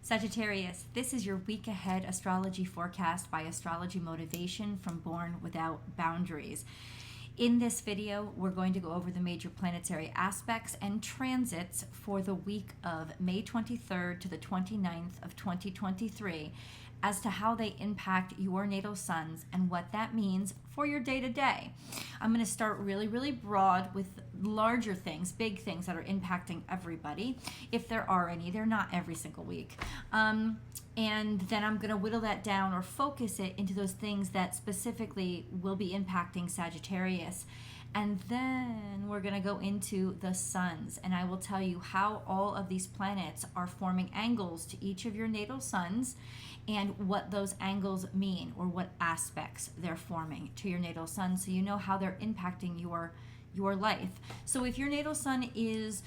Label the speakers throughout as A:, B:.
A: Sagittarius, this is your week ahead astrology forecast by Astrology Motivation from Born Without Boundaries. In this video, we're going to go over the major planetary aspects and transits for the week of May 23rd to the 29th of 2023 as to how they impact your natal suns and what that means for your day-to-day. I'm going to start really broad with larger things, big things that are impacting everybody, if there are any. They're not every single week. And then I'm going to whittle that down or focus it into those things that specifically will be impacting Sagittarius. And then we're going to go into the suns, and I will tell you how all of these planets are forming angles to each of your natal suns and what those angles mean or what aspects they're forming to your natal sun, so you know how they're impacting your life. So if your natal sun is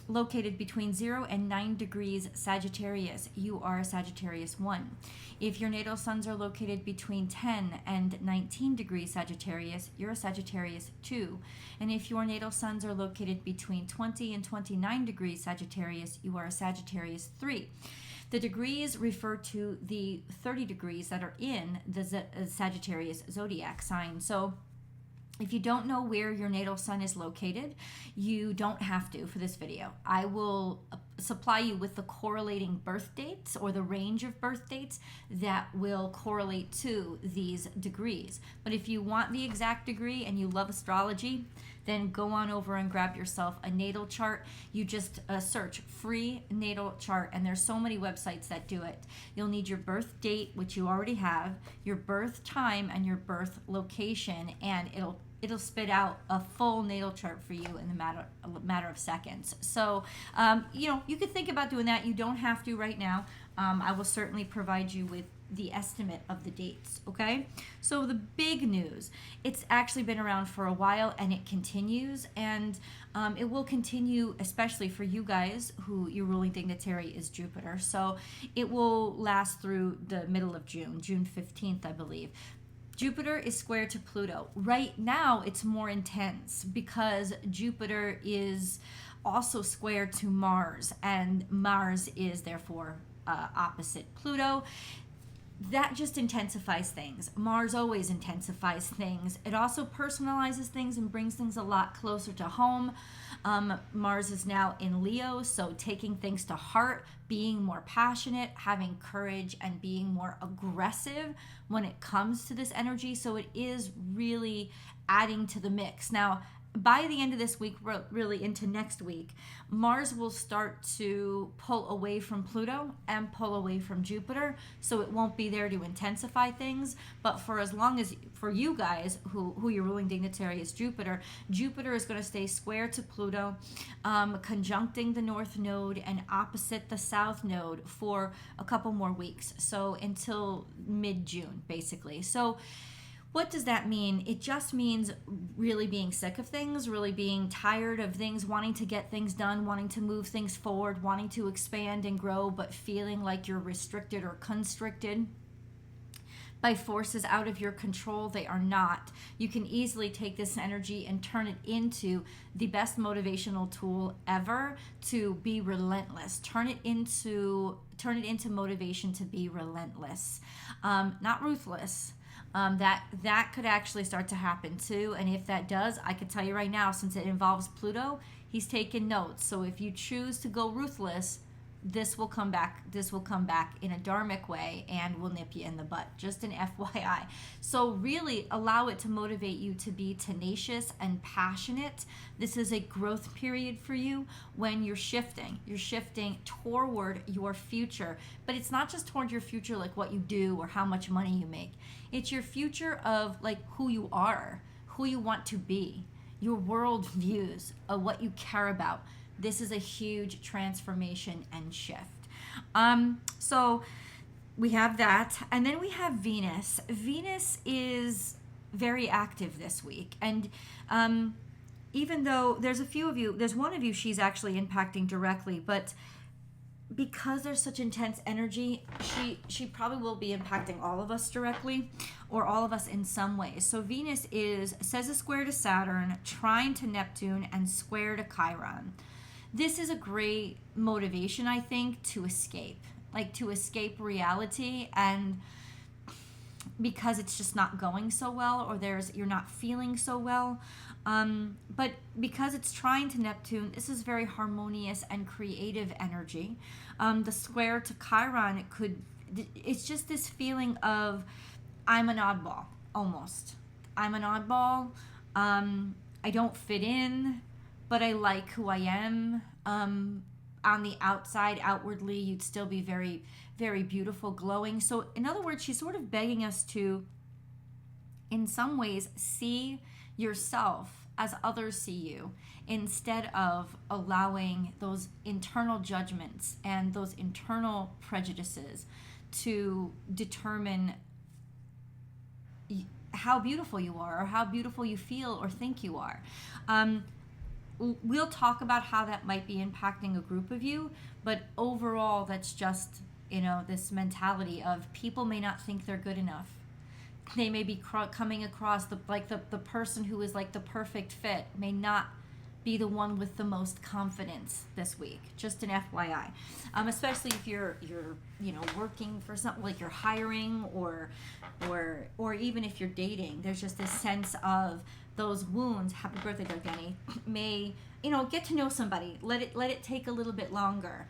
A: located between 0 and 9 degrees Sagittarius, you are a Sagittarius 1. If your natal suns are located between 10 and 19 degrees Sagittarius, you're a Sagittarius 2. And if your natal suns are located between 20 and 29 degrees Sagittarius, you are a Sagittarius 3. The degrees refer to the 30 degrees that are in the Sagittarius zodiac sign. So if you don't know where your natal sun is located, you don't have to for this video. I will supply you with the correlating birth dates or the range of birth dates that will correlate to these degrees. But if you want the exact degree and you love astrology, then go on over and grab yourself a natal chart. You just search free natal chart, and there's so many websites that do it. You'll need your birth date, which you already have, your birth time, and your birth location, and it'll spit out a full natal chart for you in a matter of seconds. So, you could think about doing that. You don't have to right now. I will certainly provide you with the estimate of the dates, okay? So the big news, it's actually been around for a while and it continues, and it will continue, especially for you guys who your ruling dignitary is Jupiter. So it will last through the middle of June 15th, I believe. Jupiter is square to Pluto. Right now, it's more intense because Jupiter is also square to Mars, and Mars is therefore opposite Pluto. That just intensifies things. Mars always intensifies things. It also personalizes things and brings things a lot closer to home. Mars is now in Leo, so taking things to heart, being more passionate, having courage, and being more aggressive when it comes to this energy. So it is really adding to the mix. Now, by the end of this week, really into next week, Mars will start to pull away from Pluto and pull away from Jupiter, so it won't be there to intensify things. But for as long as, for you guys who your ruling dignitary is Jupiter, Jupiter is going to stay square to Pluto, conjuncting the North Node and opposite the South Node for a couple more weeks, so until mid-June, basically. So what does that mean? It just means really being sick of things, really being tired of things, wanting to get things done, wanting to move things forward, wanting to expand and grow, but feeling like you're restricted or constricted by forces out of your control. They are not. You can easily take this energy and turn it into the best motivational tool ever to be relentless. Turn it into motivation to be relentless, not ruthless. That could actually start to happen too. And if that does, I can tell you right now, since it involves Pluto, he's taking notes. So if you choose to go ruthless, this will come back in a dharmic way and will nip you in the butt. Just an FYI. So really allow it to motivate you to be tenacious and passionate. This is a growth period for you when you're shifting. You're shifting toward your future. But it's not just toward your future like what you do or how much money you make. It's your future of like who you are, who you want to be, your world views of what you care about. This is a huge transformation and shift. So we have that. And then we have Venus. Venus is very active this week. And even though there's a few of you, there's one of you she's actually impacting directly, but because there's such intense energy, she probably will be impacting all of us directly, or all of us in some ways. So Venus says a square to Saturn, trine to Neptune, and square to Chiron. this is a great motivation, I think, to escape, like to escape reality, and because it's just not going so well, or you're not feeling so well. But because it's trine to Neptune, this is very harmonious and creative energy. The square to Chiron, it's just this feeling of, I'm an oddball, almost. I'm an oddball. I don't fit in, but I like who I am. On the outside, outwardly, you'd still be very, very beautiful, glowing. So in other words, she's sort of begging us to, in some ways, see yourself as others see you, instead of allowing those internal judgments and those internal prejudices to determine how beautiful you are, or how beautiful you feel or think you are. We'll talk about how that might be impacting a group of you, but overall, that's just, this mentality of people may not think they're good enough. They may be coming across the person who is like the perfect fit may not be the one with the most confidence this week. Just an FYI, especially if you're working for something, like you're hiring, or even if you're dating. There's just this sense of those wounds. Happy birthday, Dargani. May get to know somebody. Let it take a little bit longer,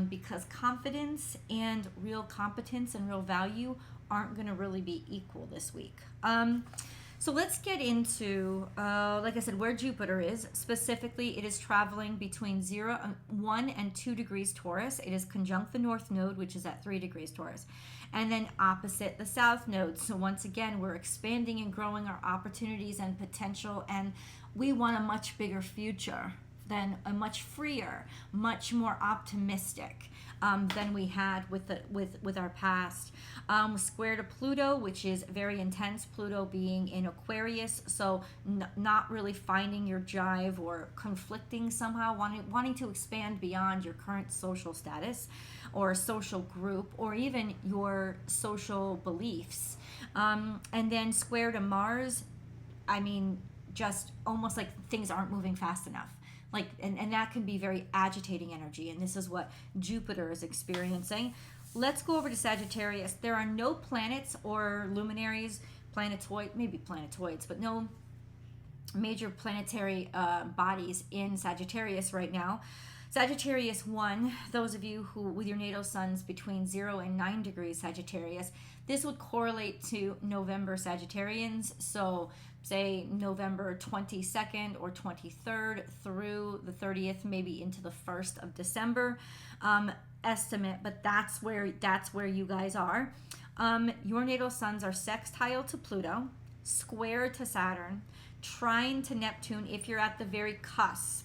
A: because confidence and real competence and real value aren't going to really be equal this week. So let's get into, like I said, where Jupiter is. Specifically, it is traveling between 1 and 2 degrees Taurus. It is conjunct the North Node, which is at 3 degrees Taurus, and then opposite the South Node. So once again, we're expanding and growing our opportunities and potential, and we want a much bigger future than a much freer, much more optimistic than we had with our past. Square to Pluto, which is very intense. Pluto being in Aquarius, so not really finding your jive, or conflicting somehow, wanting to expand beyond your current social status or social group, or even your social beliefs. And then square to Mars, just almost like things aren't moving fast enough. And that can be very agitating energy, and this is what Jupiter is experiencing. Let's go over to Sagittarius. There are no planets or luminaries, maybe planetoids, but no major planetary bodies in Sagittarius right now. Sagittarius 1, those of you who with your natal suns between 0 and 9 degrees Sagittarius, this would correlate to November Sagittarians. So say November 22nd or 23rd through the 30th, maybe into the 1st of December estimate, but that's where you guys are. Your natal suns are sextile to Pluto, square to Saturn, trine to Neptune if you're at the very cusp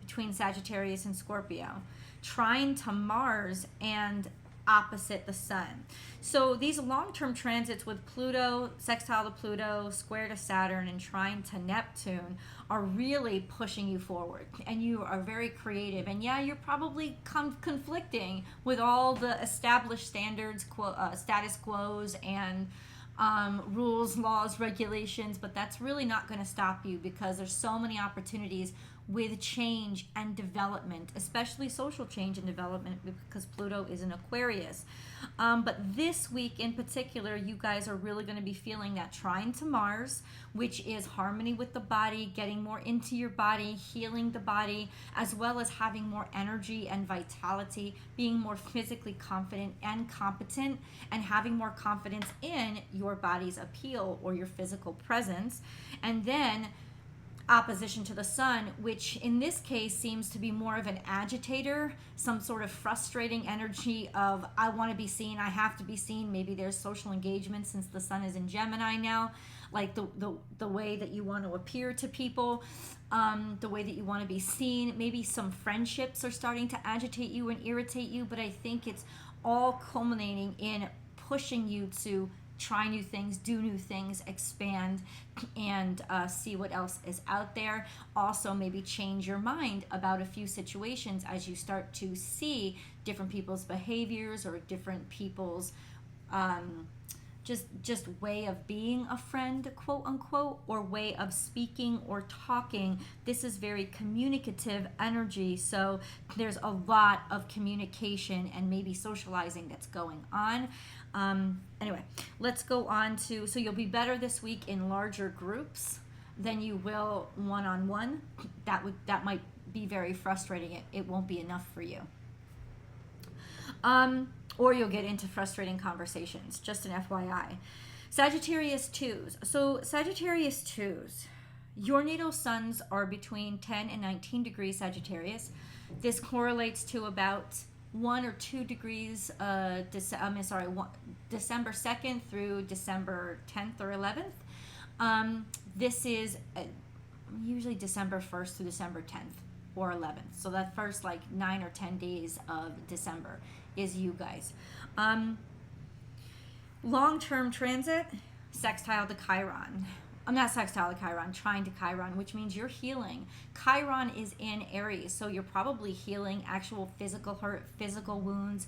A: between Sagittarius and Scorpio, trine to Mars, and opposite the sun. So these long-term transits with Pluto, sextile to Pluto, square to Saturn, and trine to Neptune are really pushing you forward, and you are very creative. And yeah, you're probably conflicting with all the established standards, status quos, and rules, laws, regulations, but that's really not going to stop you, because there's so many opportunities with change and development, especially social change and development, because Pluto is in Aquarius. But this week in particular, you guys are really going to be feeling that trine to Mars, which is harmony with the body, getting more into your body, healing the body, as well as having more energy and vitality, being more physically confident and competent, and having more confidence in your body's appeal or your physical presence. And then opposition to the sun, which in this case seems to be more of an agitator, some sort of frustrating energy of, I want to be seen, I have to be seen. Maybe there's social engagement since the sun is in Gemini now, like the way that you want to appear to people, the way that you want to be seen. Maybe some friendships are starting to agitate you and irritate you, but I think it's all culminating in pushing you to try new things, do new things, expand, and see what else is out there. Also, maybe change your mind about a few situations as you start to see different people's behaviors or different people's just way of being a friend, quote unquote, or way of speaking or talking. This is very communicative energy, so there's a lot of communication and maybe socializing that's going on. Anyway, let's go on to, so you'll be better this week in larger groups than you will one-on-one. That might be very frustrating. It won't be enough for you. Or you'll get into frustrating conversations, just an FYI. Sagittarius 2s. So Sagittarius 2s, your natal suns are between 10 and 19 degrees Sagittarius. This correlates to about 1 or 2 degrees, December 2nd through December 10th or 11th. This is usually December 1st through December 10th or 11th. So that first like 9 or 10 days of December is you guys. Long-term transit, sextile to Chiron. I'm not sextile to Chiron, trine to Chiron, which means you're healing. Chiron is in Aries, so you're probably healing actual physical hurt, physical wounds,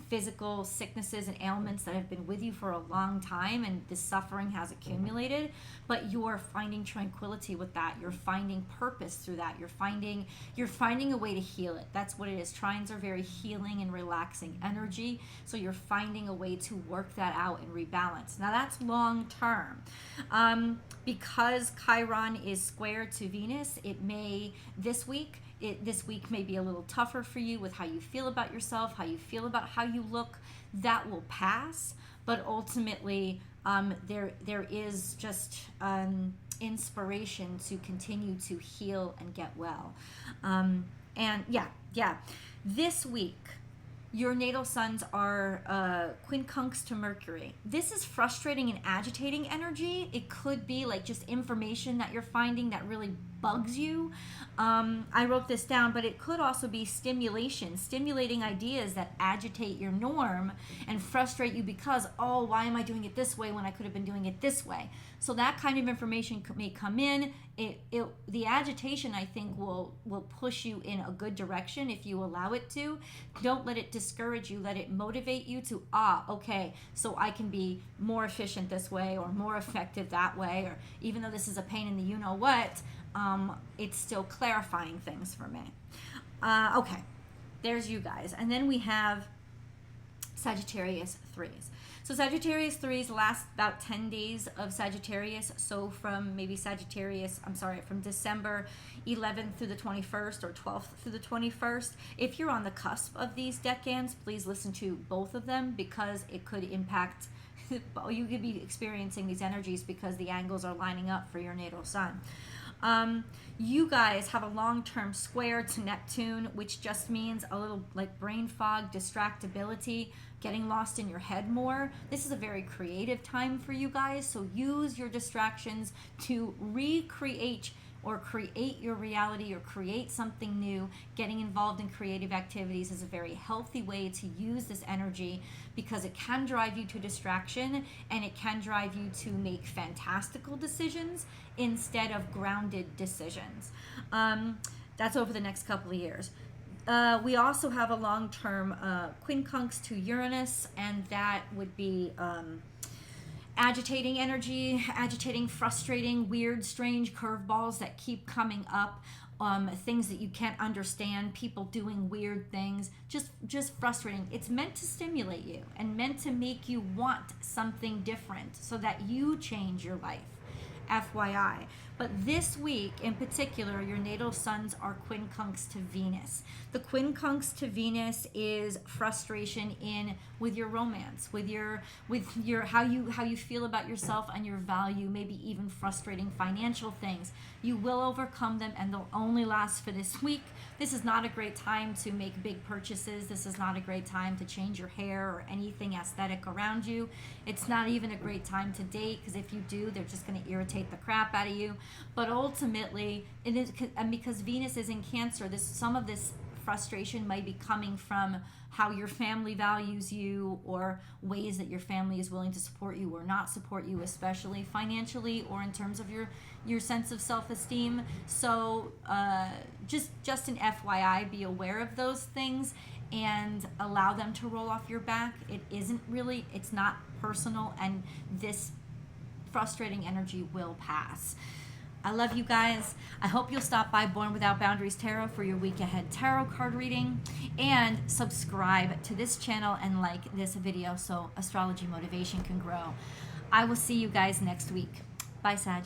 A: physical sicknesses and ailments that have been with you for a long time, and the suffering has accumulated, but you're finding tranquility with that. You're finding purpose through that. You're finding a way to heal it. That's what it is. Trines are very healing and relaxing energy, so you're finding a way to work that out and rebalance. Now that's long term. Because Chiron is square to Venus, this week may be a little tougher for you with how you feel about yourself, how you feel about how you look. That will pass, but ultimately there is just inspiration to continue to heal and get well. And this week your natal suns are quincunx to Mercury. This is frustrating and agitating energy. It could be like just information that you're finding that really bugs you. I wrote this down, but it could also be stimulating ideas that agitate your norm and frustrate you because, oh, why am I doing it this way when I could have been doing it this way? So that kind of information may come in. The agitation, I think, will push you in a good direction if you allow it to. Don't let it discourage you. Let it motivate you to, okay, so I can be more efficient this way or more effective that way, or even though this is a pain in the you-know-what, it's still clarifying things for me. Okay, there's you guys. And then we have Sagittarius 3s. So Sagittarius 3s last about 10 days of Sagittarius. So from December 11th through the 21st or 12th through the 21st. If you're on the cusp of these decans, please listen to both of them because it could impact, you could be experiencing these energies because the angles are lining up for your natal sun. You guys have a long-term square to Neptune, which just means a little like brain fog, distractibility, getting lost in your head more. This is a very creative time for you guys, so use your distractions to recreate or create your reality or create something new. Getting involved in creative activities is a very healthy way to use this energy because it can drive you to distraction and it can drive you to make fantastical decisions instead of grounded decisions. That's over the next couple of years. We also have a long-term quincunx to Uranus, and that would be agitating energy, frustrating, weird, strange curveballs that keep coming up, things that you can't understand, people doing weird things, just frustrating. It's meant to stimulate you and meant to make you want something different so that you change your life. FYI. But this week in particular, your natal suns are quincunx to Venus. The quincunx to Venus is frustration with your romance, with your how you feel about yourself and your value, maybe even frustrating financial things. You will overcome them and they'll only last for this week. This is not a great time to make big purchases. This is not a great time to change your hair or anything aesthetic around you. It's not even a great time to date because if you do, they're just going to irritate the crap out of you. But ultimately, it is, and because Venus is in Cancer, some of this frustration might be coming from how your family values you, or ways that your family is willing to support you or not support you, especially financially or in terms of your sense of self-esteem. So just an FYI, be aware of those things and allow them to roll off your back. It's not personal, and this frustrating energy will pass. I love you guys. I hope you'll stop by Born Without Boundaries Tarot for your week ahead tarot card reading, and subscribe to this channel and like this video so astrology motivation can grow. I will see you guys next week. Bye, Sag.